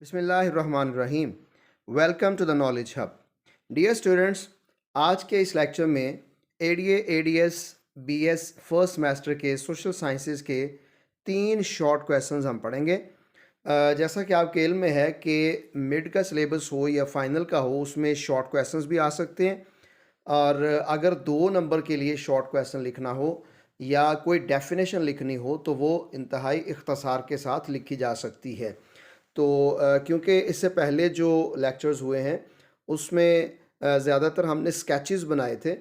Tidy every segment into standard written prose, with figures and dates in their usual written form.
बिस्मिल्लाहिर्रहमानिर्रहीम। Welcome to the knowledge hub. Dear students, आज के इस लेक्चर में ADA ADS BS first semester के सोशल साइंसेज के 3 शॉर्ट क्वेश्चंस हम पढ़ेंगे। जैसा कि आपके इल्म में है कि मिड का सिलेबस हो या फाइनल का हो, उसमें शॉर्ट क्वेश्चंस भी आ सकते हैं। और अगर 2 नंबर के लिए शॉर्ट क्वेश्चन लिखना हो या कोई डेफिनेशन लिखनी हो तो वो इंतहाई इख्तसार के साथ लिखी जा सकती है। तो क्योंकि इससे पहले जो लेक्चर्स हुए हैं उसमें ज़्यादातर हमने स्केचेस बनाए थे,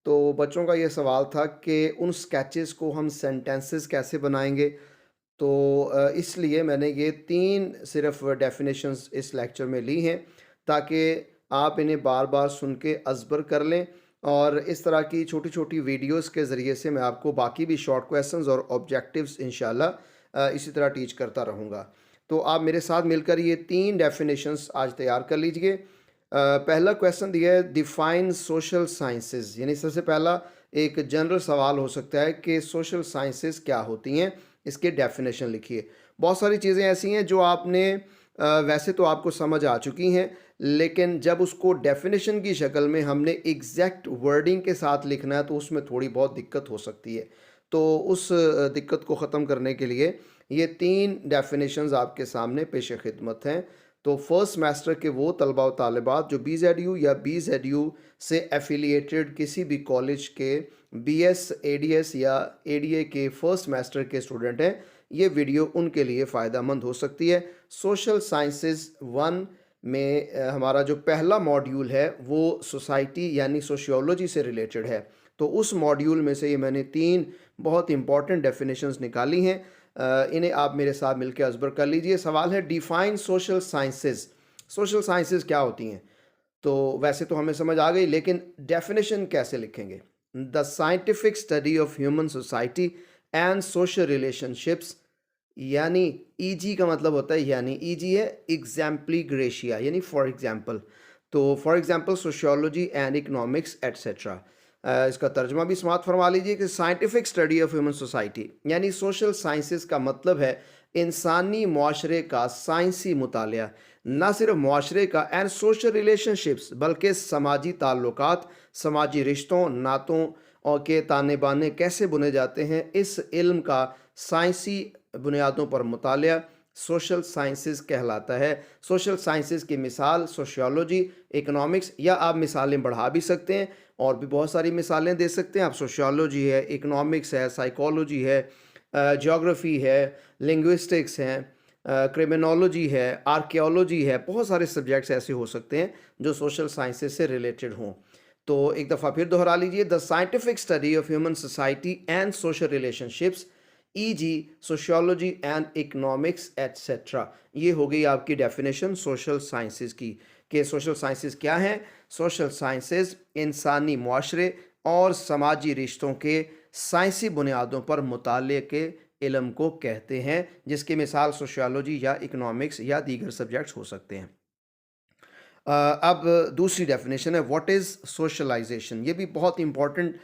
तो बच्चों का ये सवाल था कि उन स्केचेस को हम सेंटेंसेस कैसे बनाएंगे। तो इसलिए मैंने ये 3 सिर्फ डेफिनेशंस इस लेक्चर में ली हैं ताकि आप इन्हें बार बार सुन के अज़बर कर लें। और इस तरह की छोटी छोटी वीडियोस के ज़रिए से मैं आपको बाकी भी शॉर्ट क्वेश्चंस और ऑब्जेक्टिव्स इंशाल्लाह इसी तरह टीच करता रहूँगा। तो आप मेरे साथ मिलकर ये 3 डेफिनेशंस आज तैयार कर लीजिए। पहला क्वेश्चन दिया है, डिफाइन सोशल साइंसेज। यानी सबसे पहला एक जनरल सवाल हो सकता है कि सोशल साइंसेज क्या होती हैं, इसके डेफिनेशन लिखिए। बहुत सारी चीज़ें ऐसी हैं जो आपने वैसे तो आपको समझ आ चुकी हैं, लेकिन जब उसको डेफिनेशन की शक्ल में हमने एग्जैक्ट वर्डिंग के साथ लिखना है तो उसमें थोड़ी बहुत दिक्कत हो सकती है। तो उस दिक्कत को ख़त्म करने के लिए ये 3 डेफिनेशंस आपके सामने पेश खिदमत हैं। तो फर्स्ट सेमेस्टर के वो तलबा व तालिबात जो BZU या BZU से एफिलिएटेड किसी भी कॉलेज के BS ADS या ADA के फर्स्ट सेमेस्टर के स्टूडेंट हैं, ये वीडियो उनके लिए फ़ायदेमंद हो सकती है। सोशल साइंसेज 1 में हमारा जो पहला मॉड्यूल है वो सोसाइटी यानी सोशियोलॉजी से रिलेटेड है। तो उस मॉड्यूल में से ये मैंने 3 बहुत इंपॉर्टेंट डेफिनेशंस निकाली हैं। इन्हें आप मेरे साथ मिलकर अज़बर कर लीजिए। सवाल है, define social sciences. Social sciences क्या होती हैं? तो वैसे तो हमें समझ आ गई, लेकिन डेफिनेशन कैसे लिखेंगे? The scientific study of human society and social relationships. यानी ईजी का मतलब होता है, यानी ईजी है एग्जाम्पली ग्रेशिया, यानी फॉर एग्जाम्पल। तो for example sociology and economics etcetera. इसका तर्जमा भी समात फरमा लीजिए कि scientific study of human society यानी सोशल साइंसेस का मतलब है इंसानी मुआशरे का साइंसी मुतालिया। ना सिर्फ मुआशरे का एंड सोशल रिलेशनशिप्स, बल्कि समाजी ताल्लुकात, समाजी रिश्तों, नातों और के ताने बाने कैसे बुने जाते हैं, इस इल्म का साइंसी बुनियादों पर मुतालिया सोशल साइंसेस कहलाता है। सोशल साइंसेस की मिसाल सोशियोलॉजी, इकनॉमिक्स, या आप मिसालें बढ़ा भी सकते हैं और भी बहुत सारी मिसालें दे सकते हैं आप। सोशियोलॉजी है, इकनॉमिक्स है, साइकोलॉजी है, ज्योग्राफी है, लिंग्विस्टिक्स हैं, क्रिमिनोलॉजी है, आर्कियोलॉजी है। बहुत सारे सब्जेक्ट्स ऐसे हो सकते हैं जो सोशल साइंसेस से रिलेटेड हों। तो एक दफ़ा फिर दोहरा लीजिए, the scientific study of human society and social relationships, EG. Sociology and economics etcetera. ये हो गई आपकी डेफिनेशन सोशल साइंसेज की। कि सोशल साइंसेज क्या हैं? सोशल साइंसेज इंसानी मुआशरे और समाजी रिश्तों के साइंसी बुनियादों पर मुताले के इल्म को कहते हैं, जिसकी मिसाल सोशियोलॉजी या इकनॉमिक्स या दीगर सब्जेक्ट्स हो सकते हैं। अब दूसरी डेफिनेशन है, व्हाट इज़ सोशलाइजेशन। ये भी बहुत इंपॉर्टेंट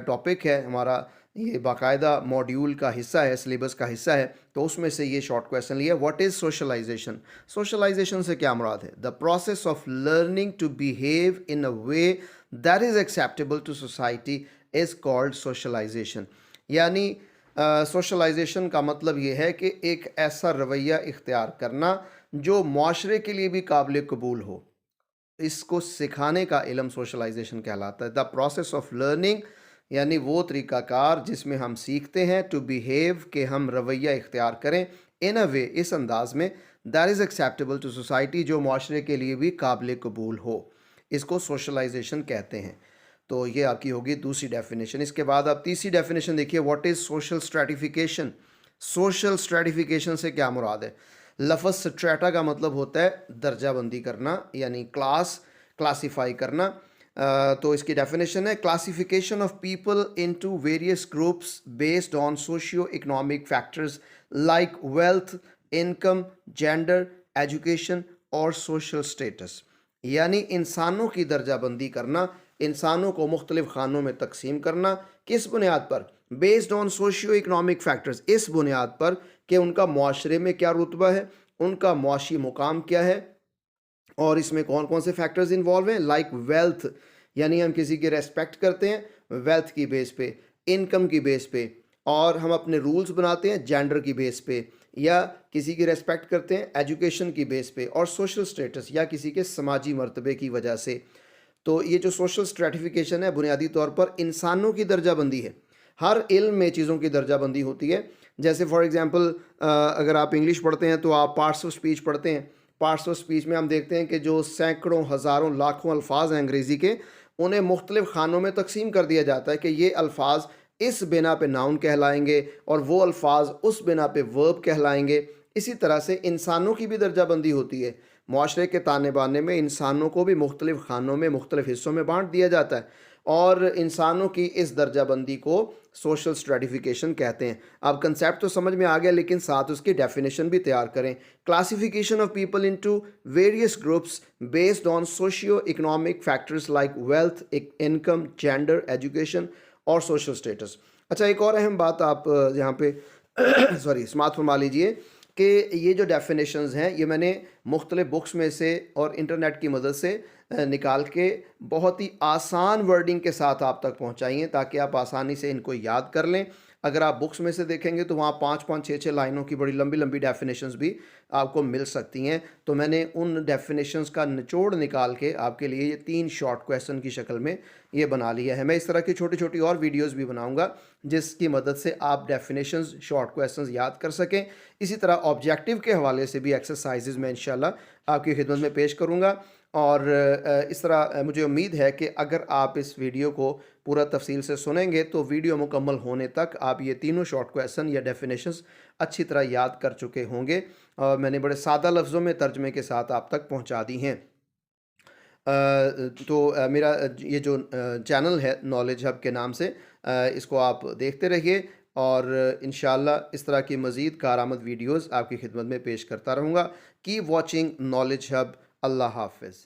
टॉपिक है हमारा, ये बाकायदा मॉड्यूल का हिस्सा है, सिलेबस का हिस्सा है। तो उसमें से ये शॉर्ट क्वेश्चन लिया, व्हाट इज़ सोशलाइजेशन। सोशलाइजेशन से क्या मुराद है? The process of learning to behave in a way that is acceptable to society is called socialisation. यानी सोशलाइजेशन का मतलब ये है कि एक ऐसा रवैया इख्तियार करना जो मुआशरे के लिए भी काबिल कबूल हो, इसको सिखाने का इल्म सोशलाइजेशन कहलाता है। द प्रोसेस ऑफ लर्निंग यानी वो तरीक़ाकार जिसमें हम सीखते हैं, टू बिहेव के हम रवैया इख्तियार करें, इन अ वे इस अंदाज में, that is acceptable to society जो मुआशरे के लिए भी काबिल कबूल हो, इसको सोशलाइजेशन कहते हैं। तो ये आपकी होगी दूसरी डेफिनेशन। इसके बाद आप तीसरी डेफिनेशन देखिए, what is social stratification. Social stratification से क्या मुराद है? लफ्ज़ स्ट्रेटा का मतलब होता है दर्जा बंदी करना, यानी क्लासीफाई करना। तो इसकी डेफिनेशन है, classification of people into various groups based on socio economic factors like wealth, income, gender, education और सोशल स्टेटस। यानी इंसानों की दर्जाबंदी करना, इंसानों को मुख्तलिफ खानों में तकसीम करना। किस बुनियाद पर? Based on socio economic factors, इस बुनियाद पर कि उनका मुआशरे में क्या रुतबा है, उनका मुआशी मुकाम क्या है और इसमें कौन कौन से फैक्टर्स इन्वॉल्व हैं, लाइक वेल्थ, यानी हम किसी की रेस्पेक्ट करते हैं वेल्थ की बेस पे, इनकम की बेस पे, और हम अपने रूल्स बनाते हैं जेंडर की बेस पे, या किसी की रेस्पेक्ट करते हैं एजुकेशन की बेस पे, और सोशल स्टेटस या किसी के समाजी मर्तबे की वजह से। तो ये जो सोशल स्ट्रेटिफिकेशन है बुनियादी तौर पर इंसानों की दर्जाबंदी है। हर इल्म में चीज़ों की दर्जाबंदी होती है। जैसे फॉर एग्जांपल अगर आप इंग्लिश पढ़ते हैं तो आप पार्ट्स ऑफ स्पीच पढ़ते हैं। पार्ट्स ऑफ स्पीच में हम देखते हैं कि जो सैकड़ों हज़ारों लाखों अल्फाज हैं अंग्रेज़ी के, उन्हें मुख्तलिफ़ खानों में तकसीम कर दिया जाता है कि ये अल्फाज इस बिना पे नाउन कहलाएंगे और वो अल्फाज उस बिना पे वर्ब कहलाएंगे। इसी तरह से इंसानों की भी दर्जाबंदी होती है। मुआशरे के ताने बाने में इंसानों को भी मुख्तलिफ़ खानों में मुख्तलिफ़ हिस्सों में बांट दिया जाता है और इंसानों की इस दर्जाबंदी को सोशल स्ट्रेटिफिकेशन कहते हैं। अब कंसेप्ट तो समझ में आ गया, लेकिन साथ उसकी डेफिनेशन भी तैयार करें। Classification of people into various groups based on socio economic factors like wealth, income, gender, education और सोशल स्टेटस। अच्छा, एक और अहम बात आप यहाँ पे सॉरी समाप्त फरमा लीजिए कि ये जो डेफिनेशंस हैं ये मैंने मुख्तलिफ बुक्स में से और इंटरनेट की मदद से निकाल के बहुत ही आसान वर्डिंग के साथ आप तक पहुंचाई हैं ताकि आप आसानी से इनको याद कर लें। अगर आप बुक्स में से देखेंगे तो वहाँ 5-5, 6-6 लाइनों की बड़ी लंबी लंबी डेफिनेशंस भी आपको मिल सकती हैं। तो मैंने उन डेफिनेशंस का निचोड़ निकाल के आपके लिए ये 3 शॉर्ट क्वेश्चन की शक्ल में ये बना लिया है। मैं इस तरह की छोटी छोटी और वीडियोज़ भी बनाऊँगा जिसकी मदद से आप डेफिनेशंस, शॉर्ट क्वेश्चंस याद कर सकें। इसी तरह ऑब्जेक्टिव के हवाले से भी एक्सरसाइजेज मैं इंशाल्लाह आपकी खिदमत में पेश करूँगा। और इस तरह मुझे उम्मीद है कि अगर आप इस वीडियो को पूरा तफसील से सुनेंगे तो वीडियो मुकम्मल होने तक आप ये तीनों शॉर्ट क्वेश्चन या डेफिनेशंस अच्छी तरह याद कर चुके होंगे और मैंने बड़े सादा लफ्ज़ों में तर्जमे के साथ आप तक पहुंचा दी हैं। तो मेरा ये जो चैनल है नॉलेज हब के नाम से, इसको आप देखते रहिए और इंशाल्लाह इस तरह की मज़ीद कारआमद वीडियोज़ आपकी खिदमत में पेश करता रहूँगा। Keep watching knowledge hub. Allah हाफ़िज़।